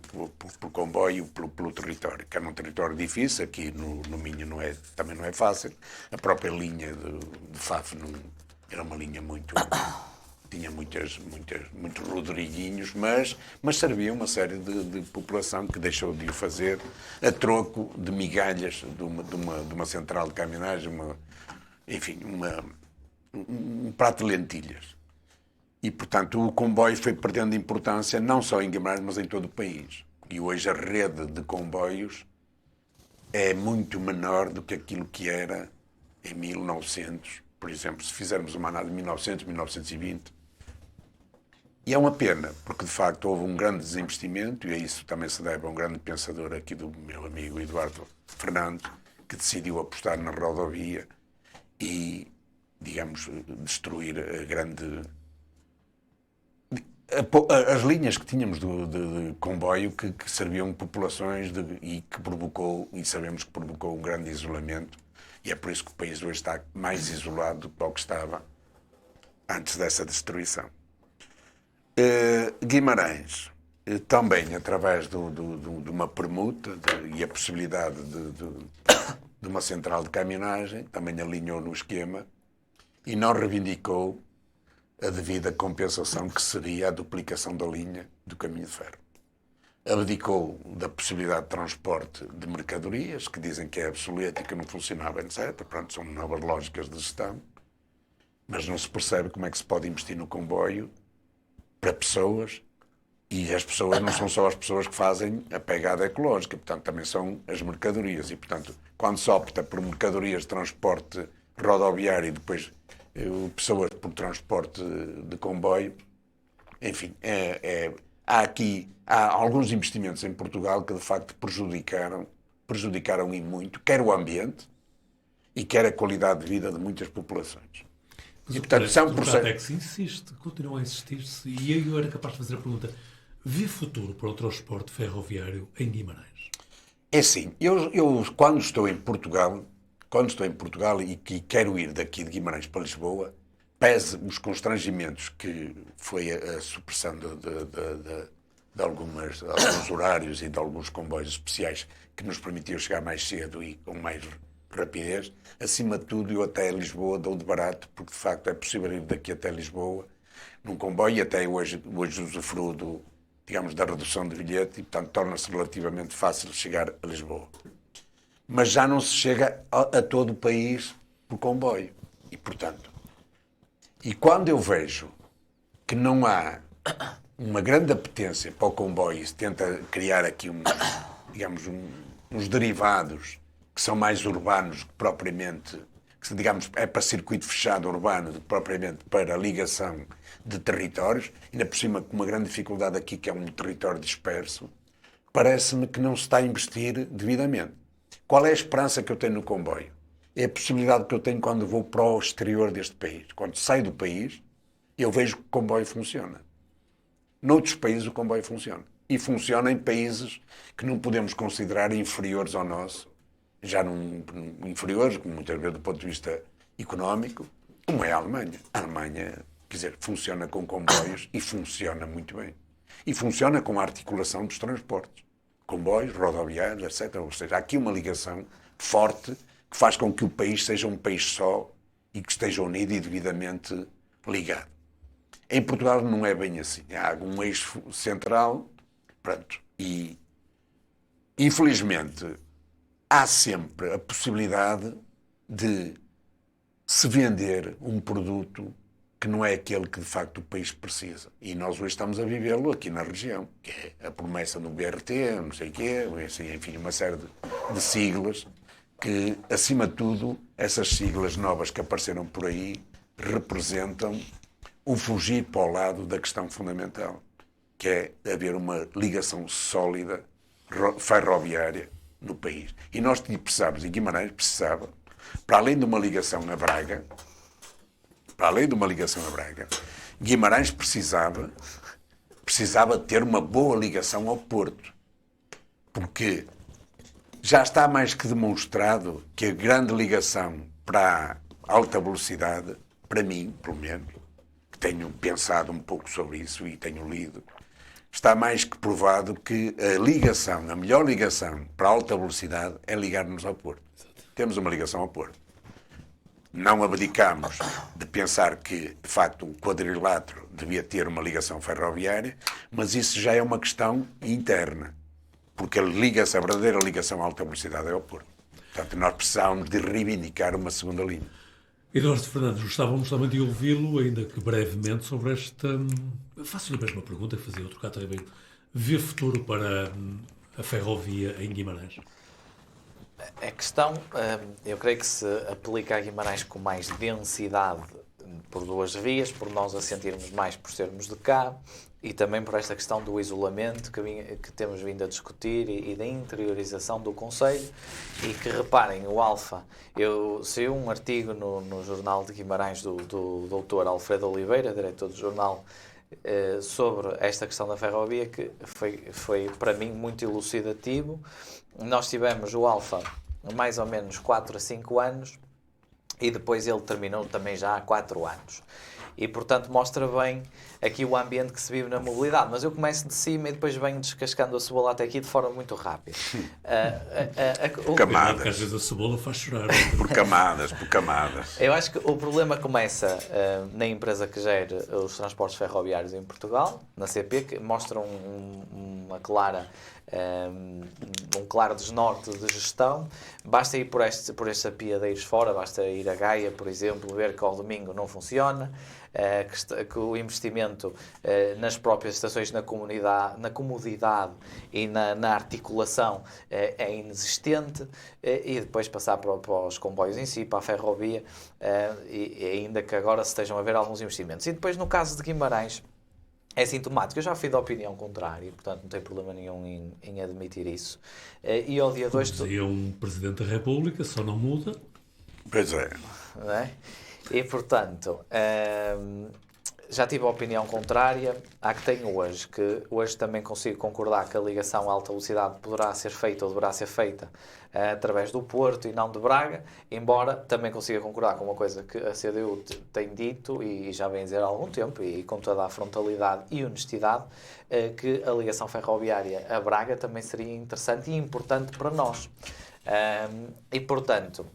comboio, pelo território, que era um território difícil, aqui no Minho também não é fácil. A própria linha de FAF era uma linha tinha muitos rodriguinhos, mas servia uma série de população que deixou de o fazer a troco de migalhas de uma central de caminhonagem, um prato de lentilhas. E, portanto, o comboio foi perdendo importância não só em Guimarães, mas em todo o país. E hoje a rede de comboios é muito menor do que aquilo que era em 1900. Por exemplo, se fizermos uma análise de 1900, 1920. E é uma pena, porque, de facto, houve um grande desinvestimento, e isso também se deve a um grande pensador aqui do meu amigo Eduardo Fernandes, que decidiu apostar na rodovia e, digamos, destruir as linhas que tínhamos de comboio que serviam populações e que provocou, e sabemos que provocou um grande isolamento, e é por isso que o país hoje está mais isolado do que o que estava antes dessa destruição. Guimarães, também através de uma permuta e a possibilidade de uma central de caminhonagem, também alinhou no esquema e não reivindicou a devida compensação que seria a duplicação da linha do caminho de ferro. Abdicou da possibilidade de transporte de mercadorias, que dizem que é obsoleta e que não funcionava, etc. Pronto, são novas lógicas de gestão, mas não se percebe como é que se pode investir no comboio para pessoas, e as pessoas não são só as pessoas que fazem a pegada ecológica, portanto, também são as mercadorias. E, portanto, quando se opta por mercadorias de transporte rodoviário e depois pessoas por transporte de comboio, enfim, há alguns investimentos em Portugal que, de facto, prejudicaram e muito, quer o ambiente e quer a qualidade de vida de muitas populações. Mas, e, portanto, são processos. Insiste, continua a insistir-se, e eu era capaz de fazer a pergunta: vê futuro para o transporte ferroviário em Guimarães? É sim. Eu quando estou em Portugal e que quero ir daqui de Guimarães para Lisboa, pese os constrangimentos que foi a supressão de alguns horários e de alguns comboios especiais que nos permitiam chegar mais cedo e com mais rapidez, acima de tudo eu até Lisboa dou de barato, porque de facto é possível ir daqui até Lisboa num comboio, e até hoje usufruo digamos, da redução de bilhete, e portanto torna-se relativamente fácil chegar a Lisboa. mas já não se chega a todo o país por comboio. E, portanto, quando eu vejo que não há uma grande apetência para o comboio e se tenta criar aqui uns derivados que são mais urbanos que propriamente, que digamos é para circuito fechado urbano, propriamente para ligação de territórios, ainda por cima com uma grande dificuldade aqui que é um território disperso, parece-me que não se está a investir devidamente. Qual é a esperança que eu tenho no comboio? É a possibilidade que eu tenho quando vou para o exterior deste país. Quando saio do país, eu vejo que o comboio funciona. Noutros países o comboio funciona. E funciona em países que não podemos considerar inferiores ao nosso, já inferiores, muitas vezes do ponto de vista económico, como é a Alemanha. A Alemanha, quer dizer, funciona com comboios e funciona muito bem. E funciona com a articulação dos transportes. Comboios, rodoviários, etc. Ou seja, há aqui uma ligação forte que faz com que o país seja um país só e que esteja unido e devidamente ligado. Em Portugal não é bem assim. Há um eixo central, pronto, e infelizmente há sempre a possibilidade de se vender um produto que não é aquele que de facto o país precisa. E nós hoje estamos a vivê-lo aqui na região, que é a promessa do BRT, não sei o quê, enfim, uma série de siglas que, acima de tudo, essas siglas novas que apareceram por aí representam o fugir para o lado da questão fundamental, que é haver uma ligação sólida ferroviária no país. E nós precisávamos, e Guimarães precisava, para além de uma ligação a Braga, Guimarães precisava ter uma boa ligação ao Porto. Porque já está mais que demonstrado que a grande ligação para a alta velocidade, para mim, pelo menos, que tenho pensado um pouco sobre isso e tenho lido, está mais que provado que a melhor ligação para a alta velocidade é ligar-nos ao Porto. Temos uma ligação ao Porto. Não abdicamos de pensar que, de facto, o quadrilátero devia ter uma ligação ferroviária, mas isso já é uma questão interna, porque a verdadeira ligação à alta velocidade é ao Porto. Portanto, nós precisávamos de reivindicar uma segunda linha. Eduardo Fernandes, gostávamos também de ouvi-lo, ainda que brevemente, sobre esta... Faço-lhe a mesma pergunta que fazia o Torquato Ribeiro. Vê futuro para a ferrovia em Guimarães? A questão, eu creio que se aplica a Guimarães com mais densidade por duas vias, por nós a sentirmos mais por sermos de cá e também por esta questão do isolamento que temos vindo a discutir e da interiorização do Conselho. E que reparem, o Alfa, saiu um artigo no jornal de Guimarães do Dr. Alfredo Oliveira, diretor do jornal, sobre esta questão da ferrovia, que foi para mim muito elucidativo. Nós tivemos o Alfa mais ou menos 4 a 5 anos e depois ele terminou também já há 4 anos. E, portanto, mostra bem aqui o ambiente que se vive na mobilidade. Mas eu começo de cima e depois venho descascando a cebola até aqui de forma muito rápida. Camadas. Porque às vezes a cebola faz chorar. Por camadas. Eu acho que o problema começa na empresa que gera os transportes ferroviários em Portugal, na CP, que mostra um claro desnorte de gestão. Basta ir por estes apiadeiros fora, basta ir a Gaia, por exemplo, ver que ao domingo não funciona, que o investimento nas próprias estações, na comodidade e na articulação é inexistente, e depois passar para os comboios em si, para a ferrovia, e ainda que agora se estejam a ver alguns investimentos. E depois, no caso de Guimarães, é sintomático. Eu já fui da opinião contrária, portanto não tenho problema nenhum em admitir isso. E ao dia 2... Dizia um Presidente da República, só não muda. Pois é. Não é? E, portanto, já tive a opinião contrária à que tenho hoje, que hoje também consigo concordar que a ligação à alta velocidade poderá ser feita ou deverá ser feita através do Porto e não de Braga, embora também consiga concordar com uma coisa que a CDU tem dito e já vem dizer há algum tempo, e com toda a frontalidade e honestidade, que a ligação ferroviária a Braga também seria interessante e importante para nós. E, portanto,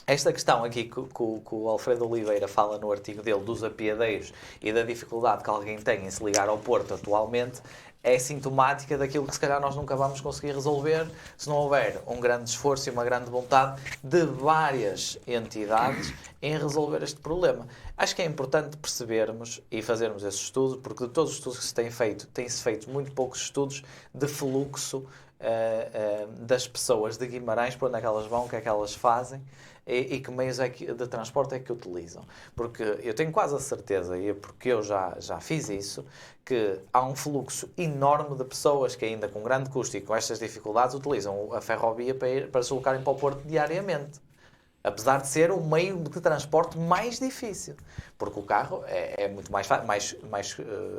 esta questão aqui que o Alfredo Oliveira fala no artigo dele dos apiadeiros e da dificuldade que alguém tem em se ligar ao Porto atualmente, é sintomática daquilo que se calhar nós nunca vamos conseguir resolver se não houver um grande esforço e uma grande vontade de várias entidades em resolver este problema. Acho que é importante percebermos e fazermos esse estudo, porque de todos os estudos que se têm feito, têm-se feito muito poucos estudos de fluxo das pessoas de Guimarães, para onde é que elas vão, o que é que elas fazem e que meios de transporte é que utilizam. Porque eu tenho quase a certeza, e porque eu já fiz isso, que há um fluxo enorme de pessoas que ainda com grande custo e com estas dificuldades utilizam a ferrovia para se deslocarem para o Porto diariamente. Apesar de ser o meio de transporte mais difícil. Porque o carro é muito mais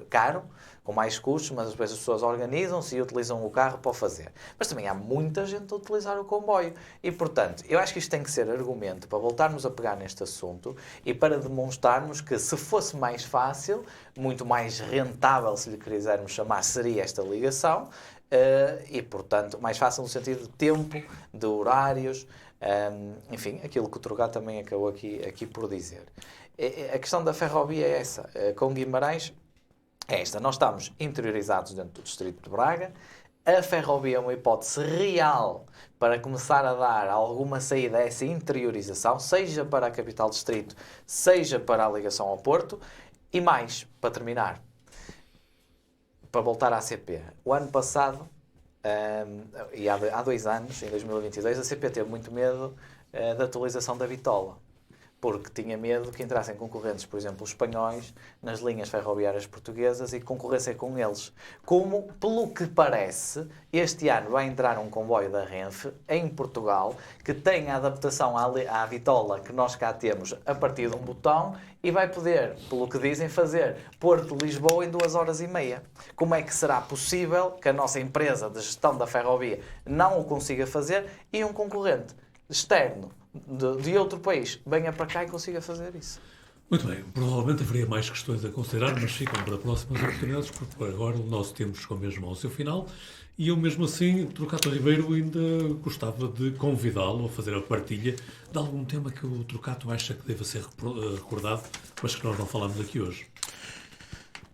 caro, com mais custos, mas depois as pessoas organizam-se e utilizam o carro para o fazer. Mas também há muita gente a utilizar o comboio. E, portanto, eu acho que isto tem que ser argumento para voltarmos a pegar neste assunto e para demonstrarmos que se fosse mais fácil, muito mais rentável, se lhe quisermos chamar, seria esta ligação. E, portanto, mais fácil no sentido de tempo, de horários, enfim, aquilo que o Torgato também acabou aqui por dizer. A questão da ferrovia é essa. Com Guimarães é esta. Nós estamos interiorizados dentro do Distrito de Braga. A ferrovia é uma hipótese real para começar a dar alguma saída a essa interiorização, seja para a capital distrito, seja para a ligação ao Porto. E mais, para terminar, para voltar à CP. O ano passado, e há 2 anos, em 2022, a CP teve muito medo da atualização da bitola, porque tinha medo que entrassem concorrentes, por exemplo, os espanhóis, nas linhas ferroviárias portuguesas e concorressem com eles. Como, pelo que parece, este ano vai entrar um comboio da Renfe em Portugal que tem a adaptação à bitola que nós cá temos a partir de um botão e vai poder, pelo que dizem, fazer Porto-Lisboa em 2h30. Como é que será possível que a nossa empresa de gestão da ferrovia não o consiga fazer e um concorrente externo de outro país venha para cá e consiga fazer isso? Muito bem, provavelmente haveria mais questões a considerar, mas ficam para próximas oportunidades, porque por agora o nosso tempo chegou mesmo ao seu final e eu mesmo assim, Torquato Ribeiro, ainda gostava de convidá-lo a fazer a partilha de algum tema que o Torquato acha que deva ser recordado, mas que nós não falamos aqui hoje.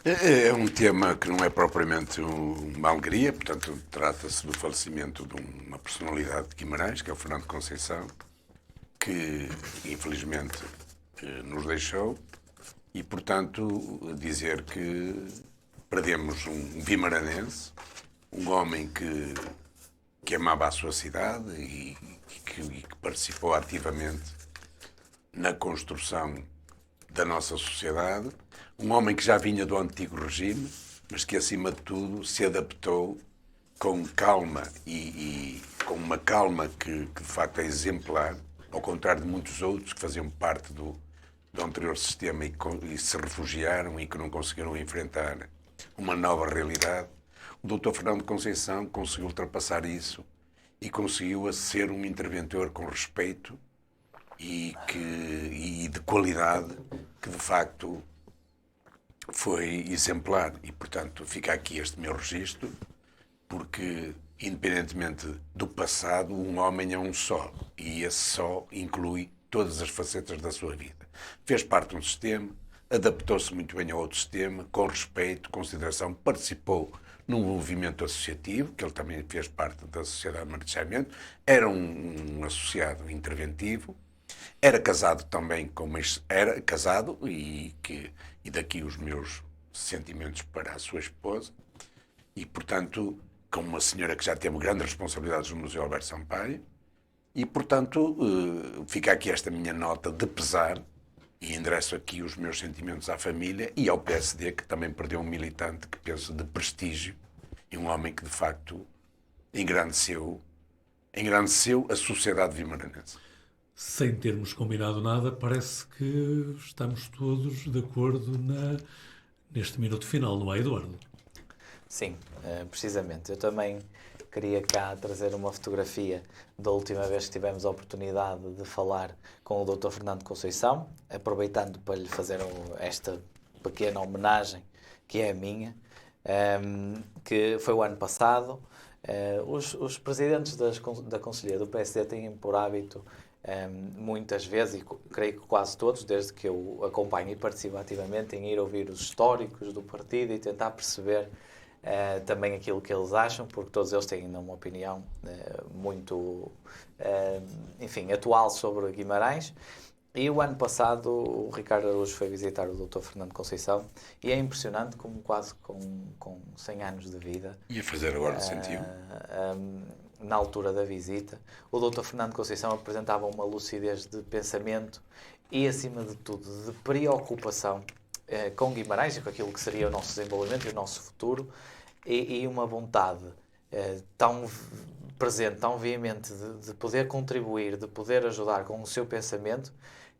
É um tema que não é propriamente uma alegria, portanto, trata-se do falecimento de uma personalidade de Guimarães, que é o Fernando Conceição, que infelizmente nos deixou, e portanto dizer que perdemos um guimaranense, um homem que amava a sua cidade e que participou ativamente na construção da nossa sociedade, um homem que já vinha do antigo regime, mas que acima de tudo se adaptou com calma e com uma calma que de facto é exemplar, ao contrário de muitos outros que faziam parte do anterior sistema e se refugiaram e que não conseguiram enfrentar uma nova realidade. O Dr. Fernando Conceição conseguiu ultrapassar isso e conseguiu ser um interventor com respeito e de qualidade que de facto foi exemplar. E portanto fica aqui este meu registro, porque independentemente do passado, um homem é um só, e esse só inclui todas as facetas da sua vida. Fez parte de um sistema, adaptou-se muito bem a outro sistema, com respeito, consideração, participou num movimento associativo, que ele também fez parte da Sociedade de Marchamento, era um associado interventivo, era casado também era casado, e daqui os meus sentimentos para a sua esposa, e portanto, com uma senhora que já teve grandes responsabilidades no Museu Alberto Sampaio, e portanto fica aqui esta minha nota de pesar e endereço aqui os meus sentimentos à família e ao PSD, que também perdeu um militante que penso de prestígio e um homem que de facto engrandeceu a sociedade vimaranense. Sem termos combinado nada, parece que estamos todos de acordo neste minuto final, não é, Eduardo? Sim, precisamente. Eu também queria cá trazer uma fotografia da última vez que tivemos a oportunidade de falar com o Dr. Fernando Conceição, aproveitando para lhe fazer esta pequena homenagem, que é a minha, que foi o ano passado. Os presidentes da Conselhia do PSD têm por hábito, muitas vezes, e creio que quase todos, desde que eu acompanho e participo ativamente, em ir ouvir os históricos do partido e tentar perceber também aquilo que eles acham, porque todos eles têm uma opinião muito, enfim, atual sobre Guimarães. E o ano passado o Ricardo Araújo foi visitar o Dr. Fernando Conceição e é impressionante como quase com 100 anos de vida... Ia fazer agora no sentido. Na altura da visita, o Dr. Fernando Conceição apresentava uma lucidez de pensamento e, acima de tudo, de preocupação com Guimarães e com aquilo que seria o nosso desenvolvimento e o nosso futuro, e uma vontade tão presente, tão veemente de poder contribuir, de poder ajudar com o seu pensamento,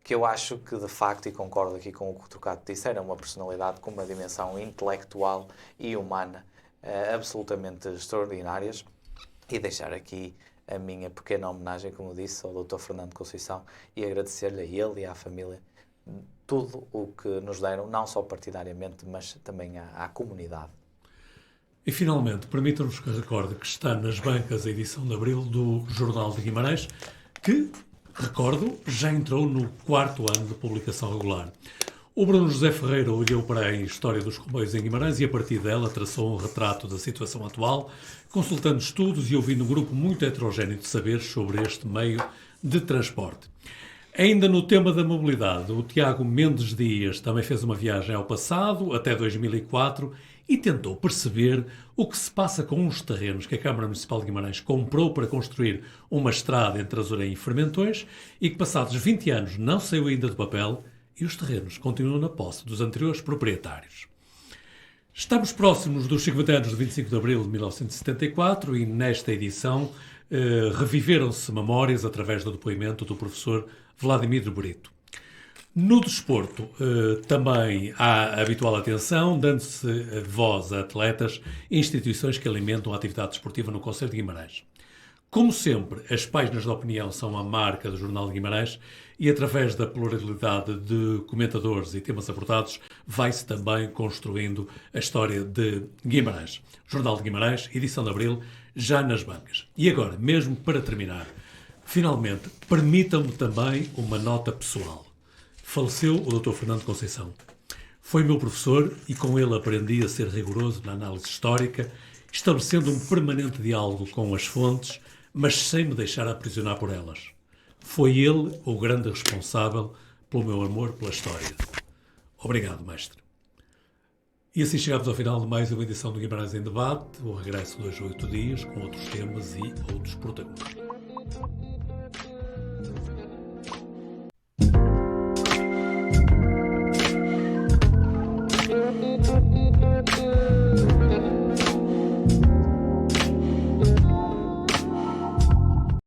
que eu acho que, de facto, e concordo aqui com o que o Trocato disse, era uma personalidade com uma dimensão intelectual e humana absolutamente extraordinárias. E deixar aqui a minha pequena homenagem, como disse, ao Dr. Fernando Conceição, e agradecer-lhe a ele e à família tudo o que nos deram, não só partidariamente, mas também à comunidade. E, finalmente, permitam-nos que recorde que está nas bancas a edição de abril do Jornal de Guimarães, que, recordo, já entrou no 4º ano de publicação regular. O Bruno José Ferreira olhou para a história dos comboios em Guimarães e, a partir dela, traçou um retrato da situação atual, consultando estudos e ouvindo um grupo muito heterogéneo de saberes sobre este meio de transporte. Ainda no tema da mobilidade, o Tiago Mendes Dias também fez uma viagem ao passado, até 2004, e tentou perceber o que se passa com os terrenos que a Câmara Municipal de Guimarães comprou para construir uma estrada entre Azorim e Fermentões e que, passados 20 anos, não saiu ainda do papel e os terrenos continuam na posse dos anteriores proprietários. Estamos próximos dos 50 anos de 25 de abril de 1974 e, nesta edição, reviveram-se memórias através do depoimento do professor Vladimir Brito. No desporto, também há a habitual atenção, dando-se voz a atletas e instituições que alimentam a atividade desportiva no concelho de Guimarães. Como sempre, as páginas de opinião são a marca do Jornal de Guimarães e, através da pluralidade de comentadores e temas abordados, vai-se também construindo a história de Guimarães. Jornal de Guimarães, edição de abril, já nas bancas. E agora, mesmo para terminar, finalmente, permitam-me também uma nota pessoal. Faleceu o Dr. Fernando Conceição. Foi meu professor e com ele aprendi a ser rigoroso na análise histórica, estabelecendo um permanente diálogo com as fontes, mas sem me deixar aprisionar por elas. Foi ele o grande responsável pelo meu amor pela história. Obrigado, mestre. E assim chegamos ao final de mais uma edição do Guimarães em Debate, o regresso 2 a 8 dias, com outros temas e outros protagonistas.